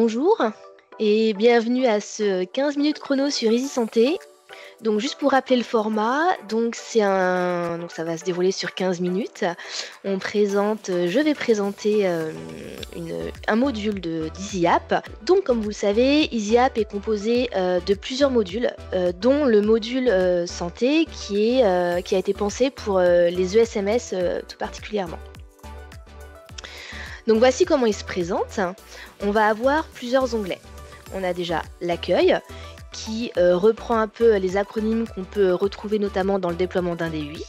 Bonjour et bienvenue à ce 15 minutes chrono sur Easy Santé. Donc juste pour rappeler le format, donc ça va se dérouler sur 15 minutes. Je vais présenter un module d'EasyApp. Donc comme vous le savez, EasyApp est composé de plusieurs modules, dont le module santé qui a été pensé pour les ESMS tout particulièrement. Donc voici comment il se présente. On va avoir plusieurs onglets. On a déjà l'accueil qui reprend un peu les acronymes qu'on peut retrouver notamment dans le déploiement d'un DUI.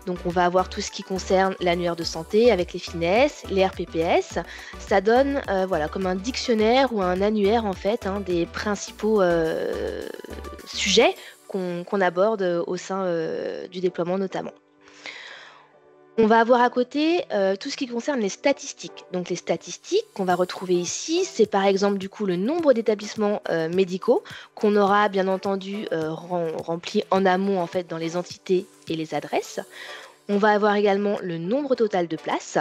Donc on va avoir tout ce qui concerne l'annuaire de santé avec les finesses, les RPPS. Ça donne voilà, comme un dictionnaire ou un annuaire en fait des principaux sujets qu'on aborde au sein du déploiement notamment. On va avoir à côté tout ce qui concerne les statistiques. Donc les statistiques qu'on va retrouver ici, c'est par exemple du coup le nombre d'établissements médicaux qu'on aura bien entendu rempli en amont en fait dans les entités et les adresses. On va avoir également le nombre total de places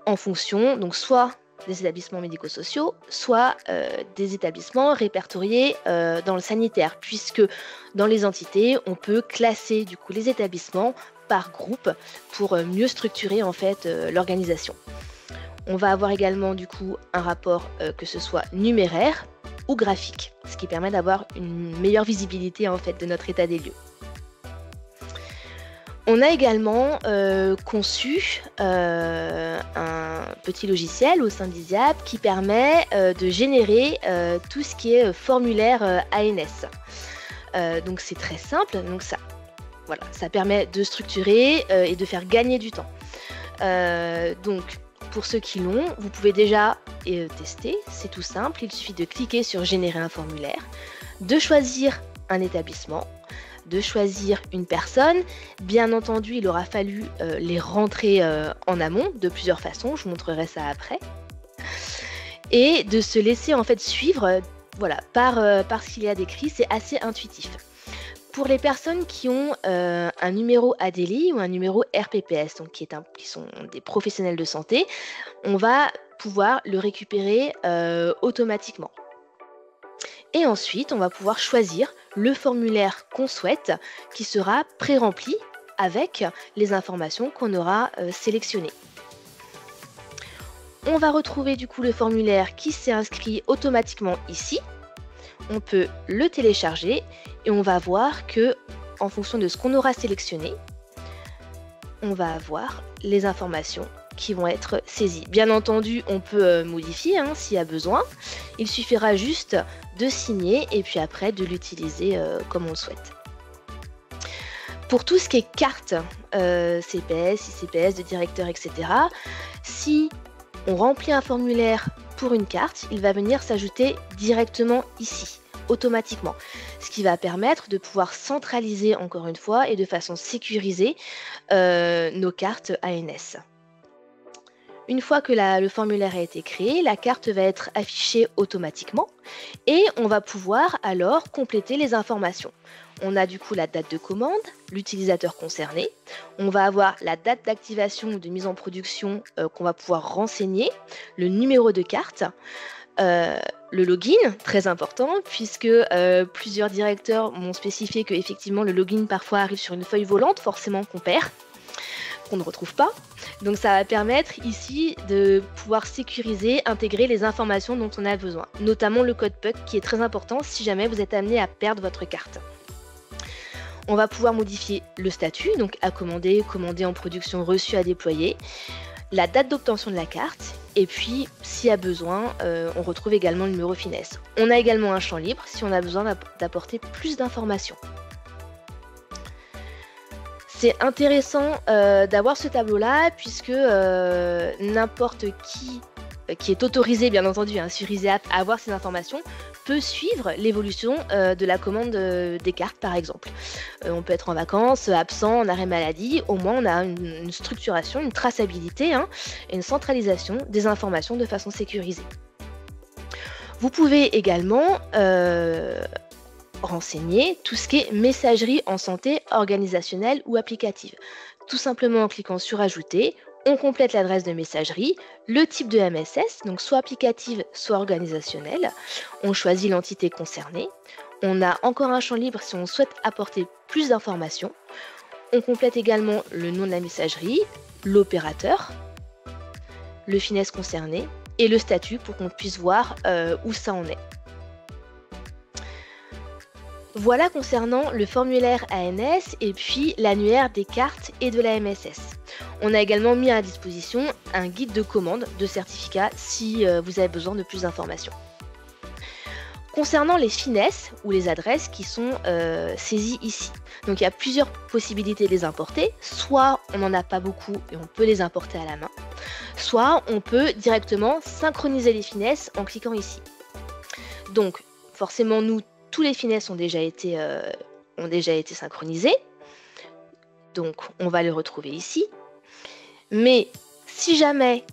en fonction donc soit des établissements médico-sociaux, soit des établissements répertoriés dans le sanitaire, puisque dans les entités, on peut classer du coup les établissements par groupe pour mieux structurer en fait l'organisation. On va avoir également du coup un rapport que ce soit numéraire ou graphique, ce qui permet d'avoir une meilleure visibilité en fait de notre état des lieux. On a également conçu un petit logiciel au sein d'EasyApp qui permet de générer tout ce qui est formulaire ANS. Donc c'est très simple, donc ça permet de structurer et de faire gagner du temps. Donc pour ceux qui l'ont, vous pouvez déjà tester, c'est tout simple, il suffit de cliquer sur générer un formulaire, de choisir un établissement, de choisir une personne. Bien entendu, il aura fallu les rentrer en amont de plusieurs façons, je vous montrerai ça après. Et de se laisser en fait suivre voilà, par ce qu'il y a décrit, c'est assez intuitif. Pour les personnes qui ont un numéro ADELI ou un numéro RPPS, donc qui sont des professionnels de santé, on va pouvoir le récupérer automatiquement. Et ensuite, on va pouvoir choisir le formulaire qu'on souhaite qui sera pré-rempli avec les informations qu'on aura sélectionnées. On va retrouver du coup le formulaire qui s'est inscrit automatiquement ici. On peut le télécharger et on va voir que en fonction de ce qu'on aura sélectionné, on va avoir les informations qui vont être saisies. Bien entendu, on peut modifier s'il y a besoin. Il suffira juste de signer et puis après de l'utiliser comme on le souhaite. Pour tout ce qui est carte CPS, ICPS, de directeur, etc., si on remplit un formulaire pour une carte, il va venir s'ajouter directement ici, automatiquement. Ce qui va permettre de pouvoir centraliser encore une fois et de façon sécurisée nos cartes ANS. Une fois que le formulaire a été créé, la carte va être affichée automatiquement et on va pouvoir alors compléter les informations. On a du coup la date de commande, l'utilisateur concerné, on va avoir la date d'activation ou de mise en production qu'on va pouvoir renseigner, le numéro de carte, le login, très important, puisque plusieurs directeurs m'ont spécifié que effectivement le login parfois arrive sur une feuille volante, forcément qu'on perd, qu'on ne retrouve pas. Donc ça va permettre ici de pouvoir sécuriser, intégrer les informations dont on a besoin, notamment le code PUC qui est très important si jamais vous êtes amené à perdre votre carte. On va pouvoir modifier le statut, donc à commander, commander en production, reçu à déployer, la date d'obtention de la carte, et puis s'il y a besoin, on retrouve également le numéro finesse. On a également un champ libre si on a besoin d'apporter plus d'informations. C'est intéressant d'avoir ce tableau-là puisque n'importe qui est autorisé, bien entendu, sur EasyApp à avoir ces informations, peut suivre l'évolution de la commande des cartes, par exemple. On peut être en vacances, absent, en arrêt maladie, au moins on a une structuration, une traçabilité et une centralisation des informations de façon sécurisée. Vous pouvez également renseigner tout ce qui est messagerie en santé organisationnelle ou applicative. Tout simplement en cliquant sur Ajouter On complète l'adresse de messagerie, le type de MSS, donc soit applicative, soit organisationnelle. On choisit l'entité concernée. On a encore un champ libre si on souhaite apporter plus d'informations. On complète également le nom de la messagerie, l'opérateur, le finesse concerné et le statut pour qu'on puisse voir où ça en est. Voilà concernant le formulaire ANS et puis l'annuaire des cartes et de la MSS. On a également mis à disposition un guide de commande de certificat si vous avez besoin de plus d'informations. Concernant les finesses ou les adresses qui sont saisies ici, donc il y a plusieurs possibilités de les importer. Soit on n'en a pas beaucoup et on peut les importer à la main, soit on peut directement synchroniser les finesses en cliquant ici. Donc forcément nous, tous les finesses ont déjà été synchronisés, donc on va les retrouver ici. Mais si jamais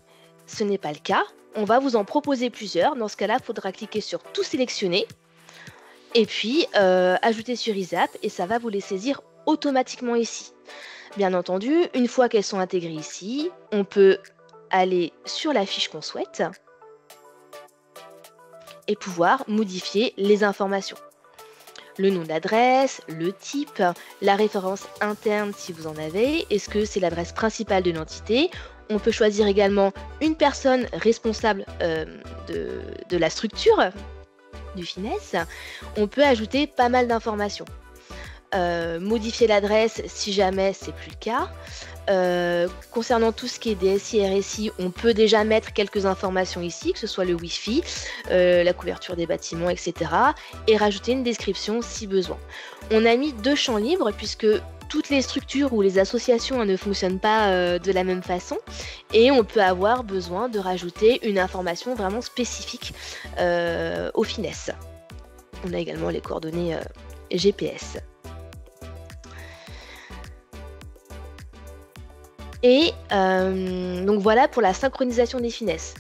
ce n'est pas le cas, on va vous en proposer plusieurs. Dans ce cas-là, il faudra cliquer sur tout sélectionner et puis ajouter sur ISAP et ça va vous les saisir automatiquement ici. Bien entendu, une fois qu'elles sont intégrées ici, on peut aller sur la fiche qu'on souhaite et pouvoir modifier les informations. Le nom d'adresse, le type, la référence interne si vous en avez, est-ce que c'est l'adresse principale de l'entité. On peut choisir également une personne responsable de la structure du finesse. On peut ajouter pas mal d'informations. Modifier l'adresse si jamais c'est plus le cas. Concernant tout ce qui est DSI et RSI, on peut déjà mettre quelques informations ici, que ce soit le Wi-Fi, la couverture des bâtiments, etc. et rajouter une description si besoin. On a mis 2 champs libres puisque toutes les structures ou les associations ne fonctionnent pas de la même façon et on peut avoir besoin de rajouter une information vraiment spécifique au finesse. On a également les coordonnées GPS. Et donc voilà pour la synchronisation des finesses.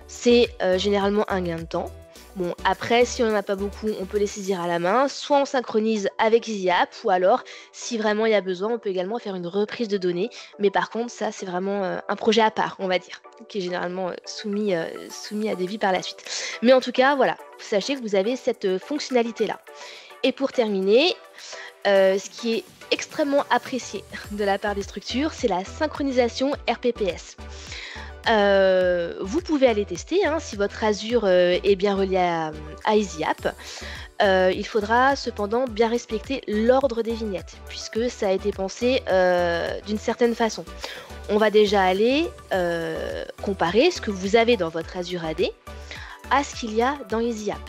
C'est généralement un gain de temps. Bon, après, si on n'en a pas beaucoup, on peut les saisir à la main. Soit on synchronise avec EasyApp, ou alors, si vraiment il y a besoin, on peut également faire une reprise de données. Mais par contre, ça, c'est vraiment un projet à part, on va dire, qui est généralement soumis à devis par la suite. Mais en tout cas, voilà, sachez que vous avez cette fonctionnalité-là. Et pour terminer, ce qui est extrêmement apprécié de la part des structures, c'est la synchronisation RPPS. Vous pouvez aller tester si votre Azure est bien relié à EasyApp. Il faudra cependant bien respecter l'ordre des vignettes puisque ça a été pensé d'une certaine façon. On va déjà aller comparer ce que vous avez dans votre Azure AD à ce qu'il y a dans EasyApp.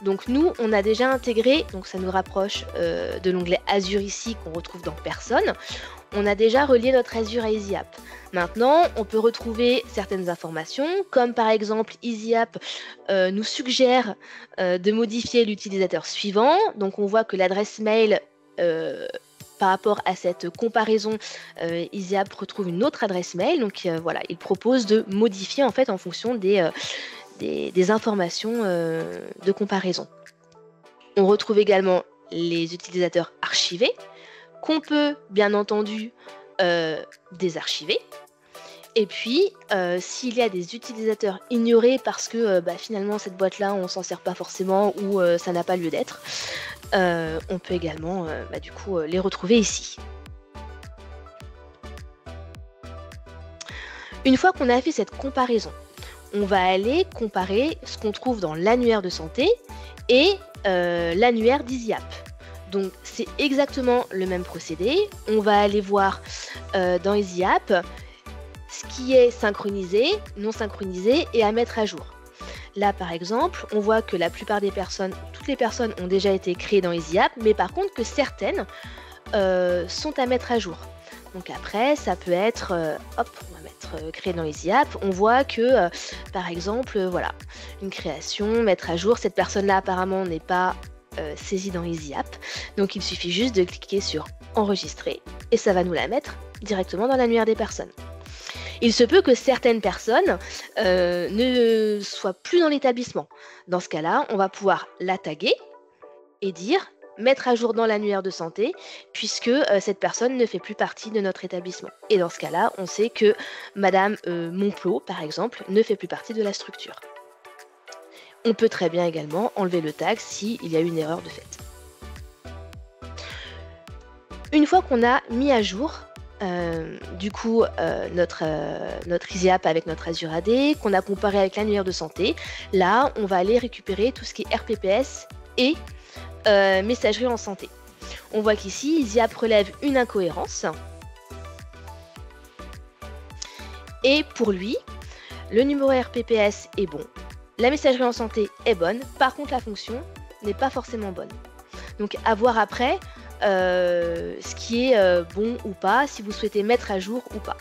Donc nous, on a déjà intégré, donc ça nous rapproche de l'onglet Azure ici qu'on retrouve dans Personnes. On a déjà relié notre Azure à EasyApp. Maintenant, on peut retrouver certaines informations, comme par exemple EasyApp nous suggère de modifier l'utilisateur suivant. Donc on voit que l'adresse mail, par rapport à cette comparaison, EasyApp retrouve une autre adresse mail. Donc voilà, il propose de modifier en fait en fonction des informations de comparaison. On retrouve également les utilisateurs archivés, qu'on peut bien entendu désarchiver. Et puis, s'il y a des utilisateurs ignorés parce que finalement cette boîte-là, on s'en sert pas forcément ou ça n'a pas lieu d'être, on peut également du coup les retrouver ici. Une fois qu'on a fait cette comparaison, on va aller comparer ce qu'on trouve dans l'annuaire de santé et l'annuaire d'EasyApp. Donc c'est exactement le même procédé. On va aller voir dans EasyApp ce qui est synchronisé, non synchronisé et à mettre à jour. Là par exemple, on voit que la plupart des personnes, toutes les personnes ont déjà été créées dans EasyApp, mais par contre que certaines sont à mettre à jour. Donc après, ça peut être, hop, on va mettre créé dans EasyApp. On voit que, par exemple, voilà, une création, mettre à jour, cette personne-là apparemment n'est pas saisie dans EasyApp. Donc il suffit juste de cliquer sur enregistrer et ça va nous la mettre directement dans l'annuaire des personnes. Il se peut que certaines personnes ne soient plus dans l'établissement. Dans ce cas-là, on va pouvoir la taguer et dire mettre à jour dans l'annuaire de santé puisque cette personne ne fait plus partie de notre établissement. Et dans ce cas-là, on sait que Madame Monplot, par exemple, ne fait plus partie de la structure. On peut très bien également enlever le tag s'il y a eu une erreur de fait. Une fois qu'on a mis à jour notre EasyApp avec notre Azure AD, qu'on a comparé avec l'annuaire de santé, là, on va aller récupérer tout ce qui est RPPS et messagerie en santé. On voit qu'ici, EasyApp relève une incohérence. Et pour lui, le numéro RPPS est bon, la messagerie en santé est bonne, par contre la fonction n'est pas forcément bonne. Donc à voir après ce qui est bon ou pas, si vous souhaitez mettre à jour ou pas.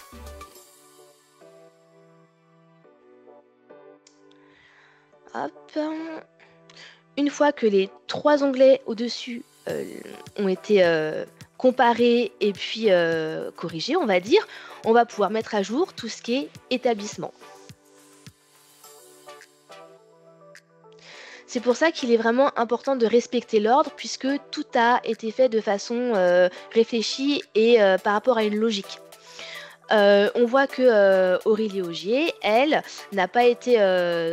Hop. Une fois que les 3 onglets au-dessus ont été comparés et puis corrigés, on va dire, on va pouvoir mettre à jour tout ce qui est établissement. C'est pour ça qu'il est vraiment important de respecter l'ordre puisque tout a été fait de façon réfléchie et par rapport à une logique. On voit que Aurélie Augier, elle, n'a pas été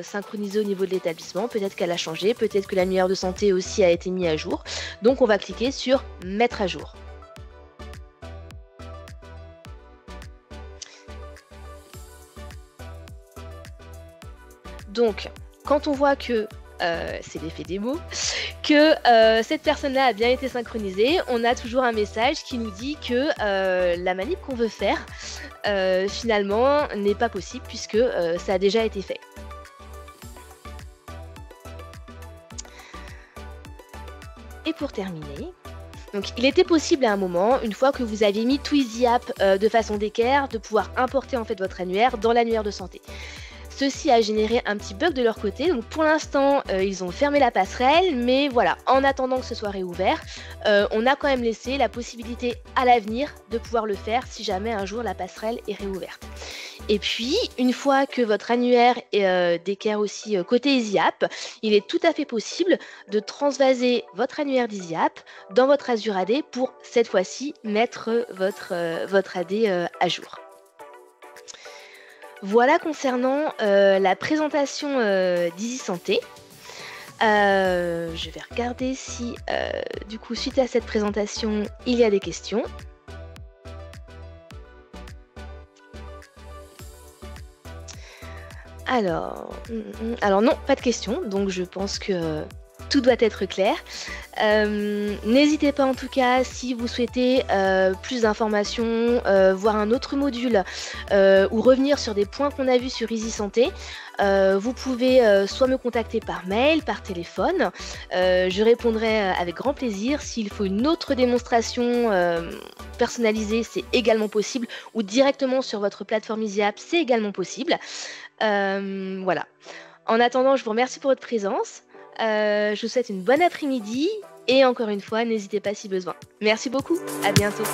synchronisée au niveau de l'établissement. Peut-être qu'elle a changé, peut-être que l'annuaire de santé aussi a été mis à jour. Donc on va cliquer sur Mettre à jour. Donc, quand on voit que c'est l'effet des mots, que cette personne-là a bien été synchronisée, on a toujours un message qui nous dit que la manip qu'on veut faire, finalement, n'est pas possible puisque ça a déjà été fait. Et pour terminer, donc il était possible à un moment, une fois que vous aviez mis tout EasyApp de façon d'équerre, de pouvoir importer en fait votre annuaire dans l'annuaire de santé. Ceci a généré un petit bug de leur côté, donc pour l'instant ils ont fermé la passerelle, mais voilà, en attendant que ce soit réouvert, on a quand même laissé la possibilité à l'avenir de pouvoir le faire si jamais un jour la passerelle est réouverte. Et puis, une fois que votre annuaire est d'équerre aussi côté EasyApp, il est tout à fait possible de transvaser votre annuaire d'EasyApp dans votre Azure AD pour cette fois-ci mettre votre AD à jour. Voilà concernant la présentation d'Easy Santé. Je vais regarder si, du coup, suite à cette présentation, il y a des questions. Alors non, pas de questions, donc je pense que tout doit être clair. N'hésitez pas en tout cas si vous souhaitez plus d'informations, voir un autre module ou revenir sur des points qu'on a vus sur Easy Santé. Vous pouvez soit me contacter par mail, par téléphone. Je répondrai avec grand plaisir. S'il faut une autre démonstration personnalisée, c'est également possible. Ou directement sur votre plateforme EasyApp, c'est également possible. Voilà. En attendant, je vous remercie pour votre présence. Je vous souhaite une bonne après-midi et encore une fois, n'hésitez pas si besoin. Merci beaucoup, à bientôt.